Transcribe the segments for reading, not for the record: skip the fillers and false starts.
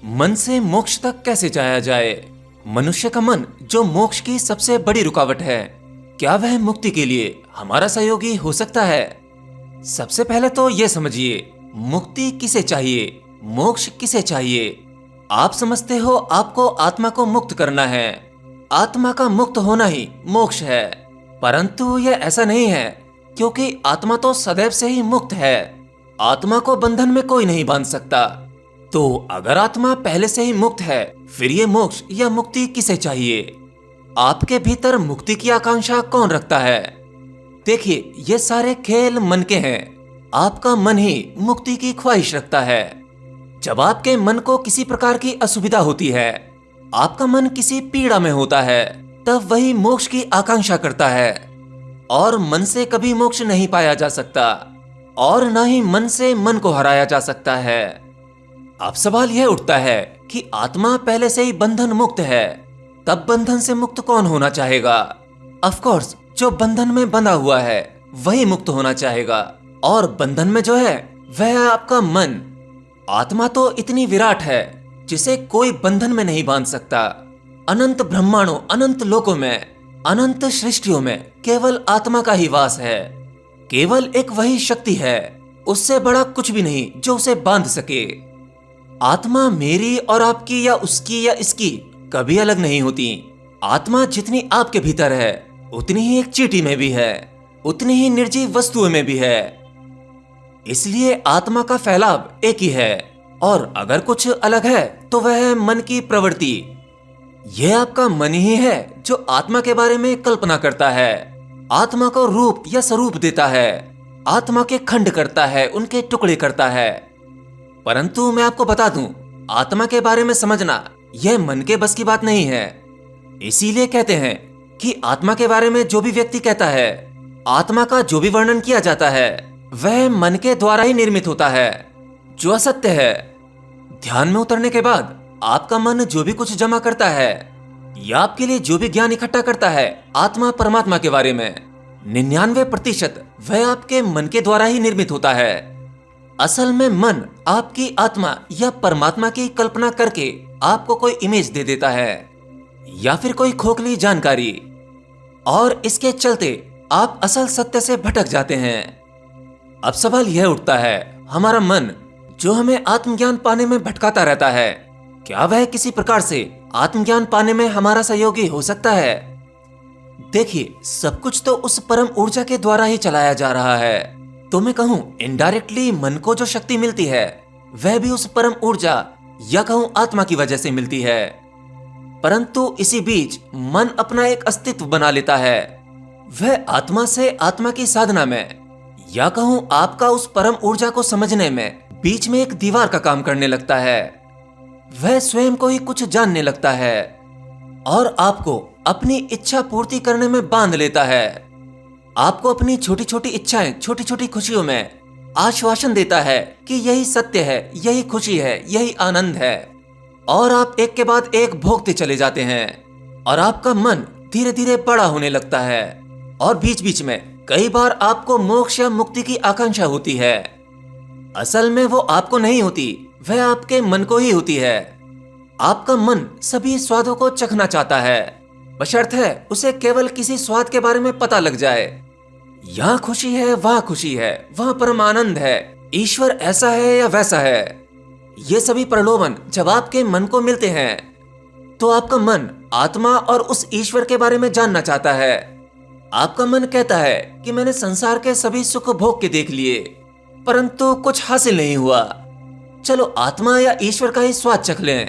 मन से मोक्ष तक कैसे जाया जाए? मनुष्य का मन जो मोक्ष की सबसे बड़ी रुकावट है, क्या वह मुक्ति के लिए हमारा सहयोगी हो सकता है? सबसे पहले तो यह समझिए, मुक्ति किसे चाहिए, मोक्ष किसे चाहिए? आप समझते हो आपको आत्मा को मुक्त करना है, आत्मा का मुक्त होना ही मोक्ष है। परंतु यह ऐसा नहीं है, क्योंकि आत्मा तो सदैव से ही मुक्त है। आत्मा को बंधन में कोई नहीं बांध सकता। तो अगर आत्मा पहले से ही मुक्त है, फिर ये मोक्ष या मुक्ति किसे चाहिए? आपके भीतर मुक्ति की आकांक्षा कौन रखता है? देखिए, ये सारे खेल मन के हैं। आपका मन ही मुक्ति की ख्वाहिश रखता है। जब आपके मन को किसी प्रकार की असुविधा होती है, आपका मन किसी पीड़ा में होता है, तब वही मोक्ष की आकांक्षा करता है। और मन से कभी मोक्ष नहीं पाया जा सकता, और न ही मन से मन को हराया जा सकता है। अब सवाल यह उठता है कि आत्मा पहले से ही बंधन मुक्त है, तब बंधन से मुक्त कौन होना चाहेगा? ऑफ कोर्स, जो बंधन में बंधा हुआ है वही मुक्त होना चाहेगा। और बंधन में जो है वह है आपका मन। आत्मा तो इतनी विराट है जिसे कोई बंधन में नहीं बांध सकता। अनंत ब्रह्मांडों, अनंत लोकों में, अनंत सृष्टियों में केवल आत्मा का ही वास है। केवल एक वही शक्ति है, उससे बड़ा कुछ भी नहीं जो उसे बांध सके। आत्मा मेरी और आपकी या उसकी या इसकी कभी अलग नहीं होती। आत्मा जितनी आपके भीतर है, उतनी ही एक चींटी में भी है, उतनी ही निर्जीव वस्तुओं में भी है। इसलिए आत्मा का फैलाव एक ही है, और अगर कुछ अलग है तो वह है मन की प्रवृत्ति। यह आपका मन ही है जो आत्मा के बारे में कल्पना करता है, आत्मा को रूप या स्वरूप देता है, आत्मा के खंड करता है, उनके टुकड़े करता है। परंतु मैं आपको बता दूं, आत्मा के बारे में समझना यह मन के बस की बात नहीं है। इसीलिए कहते हैं कि आत्मा के बारे में जो भी व्यक्ति कहता है, आत्मा का जो भी वर्णन किया जाता है, वह मन के द्वारा ही निर्मित होता है, जो असत्य है। ध्यान में उतरने के बाद आपका मन जो भी कुछ जमा करता है या आपके लिए जो भी ज्ञान इकट्ठा करता है आत्मा परमात्मा के बारे में, 99% वह आपके मन के द्वारा ही निर्मित होता है। असल में मन आपकी आत्मा या परमात्मा की कल्पना करके आपको कोई इमेज दे देता है या फिर कोई खोखली जानकारी, और इसके चलते आप असल सत्य से भटक जाते हैं। अब सवाल यह उठता है, हमारा मन जो हमें आत्मज्ञान पाने में भटकाता रहता है, क्या वह किसी प्रकार से आत्मज्ञान पाने में हमारा सहयोगी हो सकता है? देखिए, सब कुछ तो उस परम ऊर्जा के द्वारा ही चलाया जा रहा है। तो मैं कहूं, इनडायरेक्टली मन को जो शक्ति मिलती है वह भी उस परम ऊर्जा या कहूं आत्मा की वजह से मिलती है। परंतु इसी बीच मन अपना एक अस्तित्व बना लेता है। वह आत्मा से आत्मा की साधना में या कहूं आपका उस परम ऊर्जा को समझने में बीच में एक दीवार का काम करने लगता है। वह स्वयं को ही कुछ जानने लगता है और आपको अपनी इच्छा पूर्ति करने में बांध लेता है। आपको अपनी छोटी छोटी इच्छाएं, छोटी छोटी खुशियों में आश्वासन देता है कि यही सत्य है, यही खुशी है, यही आनंद है। और आप एक के बाद एक भोगते चले जाते हैं और आपका मन धीरे धीरे बड़ा होने लगता है। और बीच बीच में कई बार आपको मोक्ष या मुक्ति की आकांक्षा होती है। असल में वो आपको नहीं होती, वह आपके मन को ही होती है। आपका मन सभी स्वादों को चखना चाहता है, बशर्ते उसे केवल किसी स्वाद के बारे में पता लग जाए। यहाँ खुशी है, वहाँ खुशी है, वहाँ परम आनंद है, ईश्वर ऐसा है या वैसा है। ये सभी प्रलोभन जब आपके मन को मिलते हैं, तो आपका मन आत्मा और उस ईश्वर के बारे में जानना चाहता है। आपका मन कहता है कि मैंने संसार के सभी सुख भोग के देख लिए, परंतु कुछ हासिल नहीं हुआ, चलो आत्मा या ईश्वर का ही स्वाद चख लें।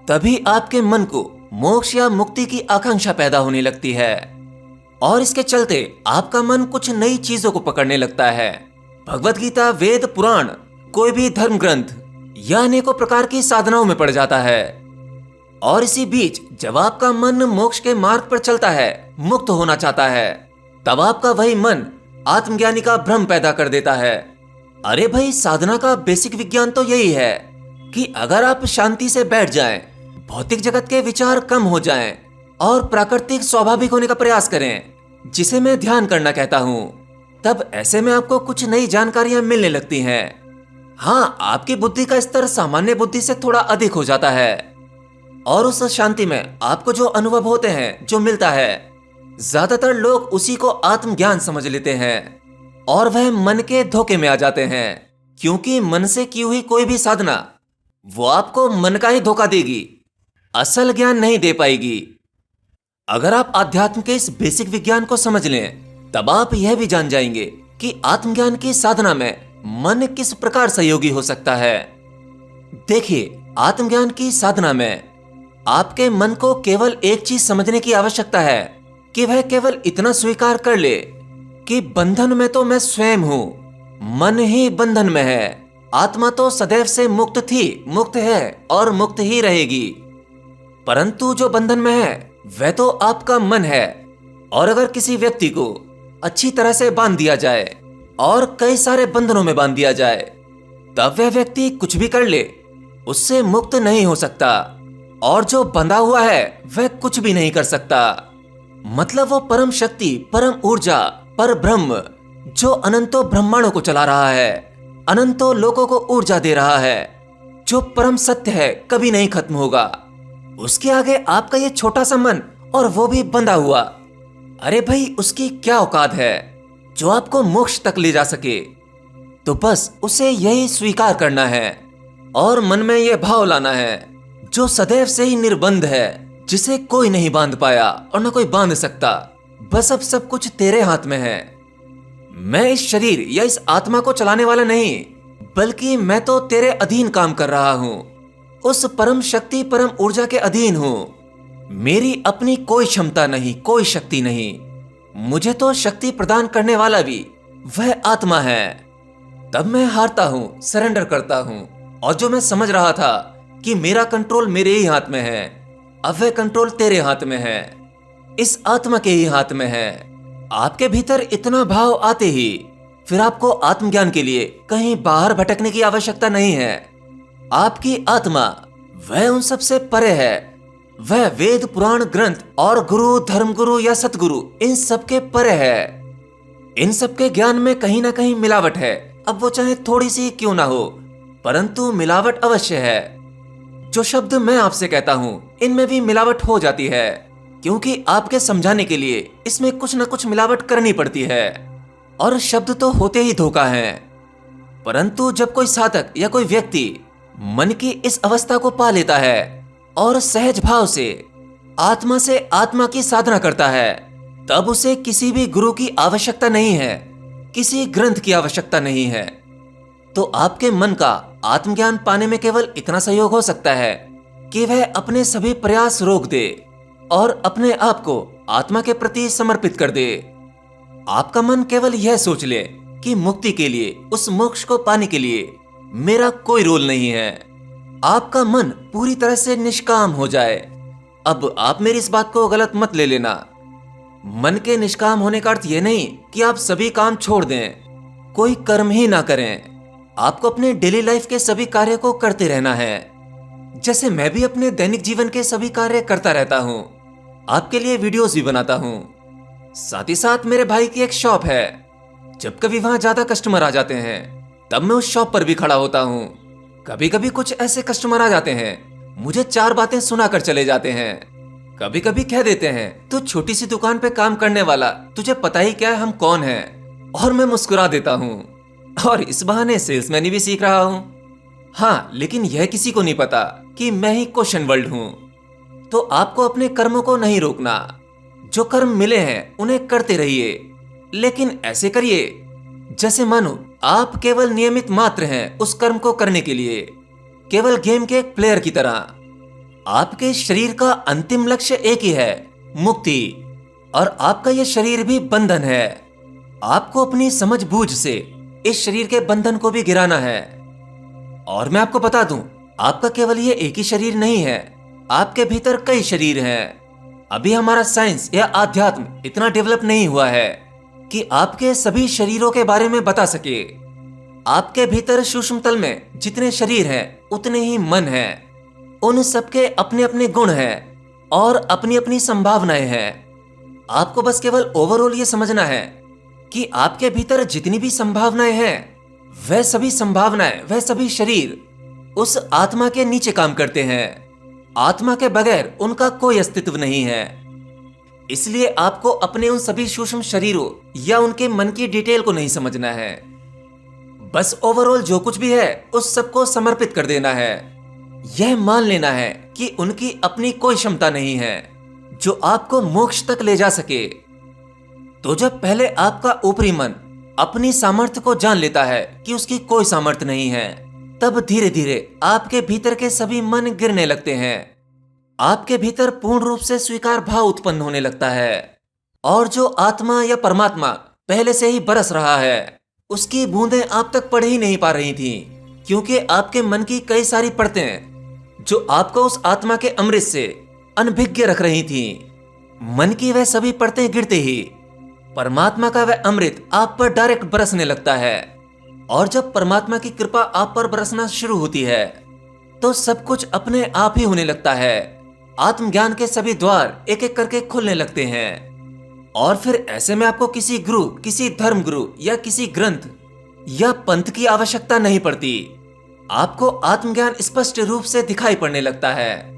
तभी आपके मन को मोक्ष या मुक्ति की आकांक्षा पैदा होने लगती है, और इसके चलते आपका मन कुछ नई चीजों को पकड़ने लगता है। भगवत गीता, वेद, पुराण, कोई भी धर्म ग्रंथ या अनेकों प्रकार की साधनाओं में पड़ जाता है। और इसी बीच जब आपका मन मोक्ष के मार्ग पर चलता है, मुक्त होना चाहता है, तब आपका वही मन आत्मज्ञानी का भ्रम पैदा कर देता है। अरे भाई, साधना का बेसिक विज्ञान तो यही है कि अगर आप शांति से बैठ जाएं, भौतिक जगत के विचार कम हो जाएं और प्राकृतिक स्वाभाविक होने का प्रयास करें, जिसे मैं ध्यान करना कहता हूँ, तब ऐसे में आपको कुछ नई जानकारियां मिलने लगती हैं। हाँ, आपकी बुद्धि का स्तर सामान्य बुद्धि से थोड़ा अधिक हो जाता है और उस शांति में आपको जो अनुभव होते हैं, जो मिलता है, ज्यादातर लोग उसी को आत्मज्ञान समझ लेते हैं और वह मन के धोखे में आ जाते हैं, क्योंकि मन से की हुई कोई भी साधना वो आपको मन का ही धोखा देगी, असल ज्ञान नहीं दे पाएगी। अगर आप अध्यात्म के इस बेसिक विज्ञान को समझ लें, तब आप यह भी जान जाएंगे कि आत्मज्ञान की साधना में मन किस प्रकार सहयोगी हो सकता है। देखिए, आत्मज्ञान की साधना में आपके मन को केवल एक चीज समझने की आवश्यकता है कि वह केवल इतना स्वीकार कर ले कि बंधन में तो मैं स्वयं हूं, मन ही बंधन में है। आत्मा तो सदैव से मुक्त थी, मुक्त है और मुक्त ही रहेगी, परंतु जो बंधन में है वह तो आपका मन है। और अगर किसी व्यक्ति को अच्छी तरह से बांध दिया जाए और कई सारे बंधनों में बांध दिया जाए, तब वह व्यक्ति कुछ भी कर ले, उससे मुक्त नहीं हो सकता, और जो बंधा हुआ है वह कुछ भी नहीं कर सकता। मतलब वो परम शक्ति, परम ऊर्जा, पर ब्रह्म जो अनंतों ब्रह्मांडों को चला रहा है, अनंतों लोगों को ऊर्जा दे रहा है, जो परम सत्य है, कभी नहीं खत्म होगा, उसके आगे आपका ये छोटा सा मन, और वो भी बंधा हुआ, अरे भाई उसकी क्या औकात है जो आपको मोक्ष तक ले जा सके। तो बस उसे यही स्वीकार करना है और मन में यह भाव लाना है जो सदैव से ही निर्बंध है, जिसे कोई नहीं बांध पाया और न कोई बांध सकता। बस अब सब कुछ तेरे हाथ में है। मैं इस शरीर या इस आत्मा को चलाने वाला नहीं, बल्कि मैं तो तेरे अधीन काम कर रहा हूं, उस परम शक्ति, परम ऊर्जा के अधीन हूं। मेरी अपनी कोई क्षमता नहीं, कोई शक्ति नहीं, मुझे तो शक्ति प्रदान करने वाला भी वह आत्मा है। तब मैं हारता हूं, सरेंडर करता हूं, और जो मैं समझ रहा था कि मेरा कंट्रोल मेरे ही हाथ में है, अब वह कंट्रोल तेरे हाथ में है, इस आत्मा के ही हाथ में है। आपके भीतर इतना भाव आते ही फिर आपको आत्मज्ञान के लिए कहीं बाहर भटकने की आवश्यकता नहीं है। आपकी आत्मा वह उन सबसे परे है, वह वेद पुराण ग्रंथ और गुरु, धर्मगुरु या सतगुरु, इन सबके परे है। इन सबके ज्ञान में कहीं ना कहीं मिलावट है, अब वो चाहे थोड़ी सी क्यों ना हो, परंतु मिलावट अवश्य है। जो शब्द मैं आपसे कहता हूं, इनमें भी मिलावट हो जाती है, क्योंकि आपके समझाने के लिए इसमें कुछ न कुछ मिलावट करनी पड़ती है, और शब्द तो होते ही धोखा है। परंतु जब कोई साधक या कोई व्यक्ति मन की इस अवस्था को पा लेता है और सहज भाव से आत्मा की साधना करता है, तब उसे किसी भी गुरु की आवश्यकता नहीं है, किसी ग्रंथ की आवश्यकता नहीं है। तो आपके मन का आत्मज्ञान पाने में केवल इतना सहयोग हो सकता है कि वह अपने सभी प्रयास रोक दे और अपने आप को आत्मा के प्रति समर्पित कर दे। आपका मन केवल यह सोच ले कि मुक्ति के लिए, उस मोक्ष को पाने के लिए मेरा कोई रोल नहीं है। आपका मन पूरी तरह से निष्काम हो जाए। अब आप मेरी इस बात को गलत मत ले लेना। मन के निष्काम होने का अर्थ यह नहीं कि आप सभी काम छोड़ दें, कोई कर्म ही ना करें। आपको अपने डेली लाइफ के सभी कार्य को करते रहना है, जैसे मैं भी अपने दैनिक जीवन के सभी कार्य करता रहता हूँ। आपके लिए वीडियोस भी बनाता हूँ। साथ ही साथ मेरे भाई की एक शॉप है, जब कभी वहां ज्यादा कस्टमर आ जाते हैं तब मैं उस शॉप पर भी खड़ा होता हूँ। कभी कभी कुछ ऐसे कस्टमर आ जाते हैं, मुझे 4 बातें सुनाकर चले जाते हैं। कभी कभी कह देते हैं, तू छोटी सी दुकान पे काम करने वाला, तुझे पता ही क्या है हम कौन हैं? और मैं मुस्कुरा देता हूँ, और इस बहाने सेल्समैन भी सीख रहा हूँ। हाँ, लेकिन यह किसी को नहीं पता कि मैं ही क्वेश्चन वर्ल्ड हूँ। तो आपको अपने कर्मों को नहीं रोकना, जो कर्म मिले हैं उन्हें करते रहिए, लेकिन ऐसे करिए जैसे मानो आप केवल नियमित मात्र हैं उस कर्म को करने के लिए, केवल गेम के एक प्लेयर की तरह। आपके शरीर का अंतिम लक्ष्य एक ही है, मुक्ति, और आपका यह शरीर भी बंधन है। आपको अपनी समझ बूझ से इस शरीर के बंधन को भी गिराना है। और मैं आपको बता दूं, आपका केवल ये एक ही शरीर नहीं है, आपके भीतर कई शरीर हैं। अभी हमारा साइंस या आध्यात्म इतना डेवलप नहीं हुआ है कि आपके सभी शरीरों के बारे में बता सके। आपके भीतर सूक्ष्म तल में जितने शरीर हैं उतने ही मन हैं। उन सबके अपने अपने गुण हैं और अपनी अपनी संभावनाएं हैं। आपको बस केवल ओवरऑल ये समझना है कि आपके भीतर जितनी भी संभावनाएं हैं वह सभी संभावनाएं, वह सभी शरीर उस आत्मा के नीचे काम करते हैं। आत्मा के बगैर उनका कोई अस्तित्व नहीं है। इसलिए आपको अपने उन सभी सूक्ष्म शरीरों या उनके मन की डिटेल को नहीं समझना है। बस ओवरऑल जो कुछ भी है उस सबको समर्पित कर देना है। यह मान लेना है कि उनकी अपनी कोई क्षमता नहीं है जो आपको मोक्ष तक ले जा सके। तो जब पहले आपका ऊपरी मन अपनी सामर्थ्य को जान लेता है कि उसकी कोई सामर्थ्य नहीं है, तब धीरे धीरे आपके भीतर के सभी मन गिरने लगते हैं। आपके भीतर पूर्ण रूप से स्वीकार भाव उत्पन्न होने लगता है और जो आत्मा या परमात्मा पहले से ही बरस रहा है उसकी बूंदें आप तक पड़ ही नहीं पा रही थी, क्योंकि आपके मन की कई सारी परतें जो आपको उस आत्मा के अमृत से अनभिज्ञ रख रही थी, मन की वह सभी परतें गिरते ही परमात्मा का वह अमृत आप पर डायरेक्ट बरसने लगता है। और जब परमात्मा की कृपा आप पर बरसना शुरू होती है तो सब कुछ अपने आप ही होने लगता है। आत्मज्ञान के सभी द्वार एक एक करके खुलने लगते हैं और फिर ऐसे में आपको किसी गुरु, किसी धर्म गुरु या किसी ग्रंथ या पंथ की आवश्यकता नहीं पड़ती। आपको आत्मज्ञान स्पष्ट रूप से दिखाई पड़ने लगता है।